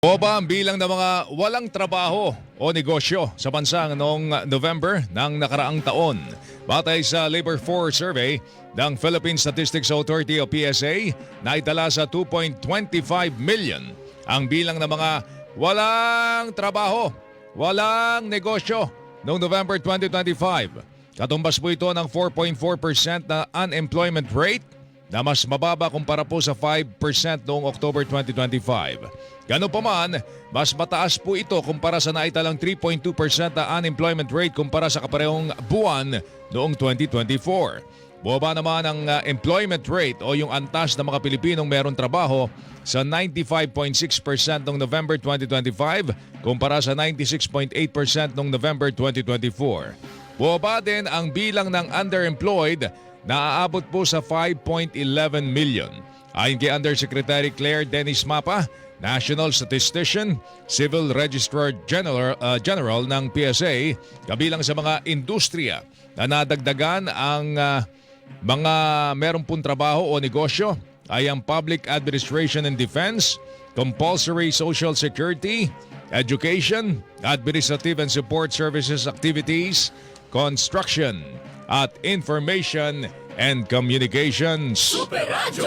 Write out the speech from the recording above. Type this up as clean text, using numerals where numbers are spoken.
O ba ang bilang ng mga walang trabaho o negosyo sa bansa noong November ng nakaraang taon? Batay sa Labor Force Survey ng Philippine Statistics Authority o PSA, naitala sa 2.25 million ang bilang ng mga walang trabaho, walang negosyo noong November 2025. Katumbas po ito ng 4.4% na unemployment rate na mas mababa kumpara po sa 5% noong October 2025. Gano'n pa man, mas mataas po ito kumpara sa naitalang 3.2% na unemployment rate kumpara sa kaparehong buwan noong 2024. Bumaba naman ang employment rate o yung antas ng mga Pilipinong meron trabaho sa 95.6% noong November 2025 kumpara sa 96.8% noong November 2024. Bumaba din ang bilang ng underemployed na aabot po sa 5.11 million. Ayon kay Undersecretary Claire Dennis Mapa, National Statistician, Civil Registrar General ng PSA, kabilang sa mga industriya na nadagdagan ang mga meron pong trabaho o negosyo ay ang Public Administration and Defense, Compulsory Social Security, Education, Administrative and Support Services Activities, Construction, at Information and Communications. Super Radio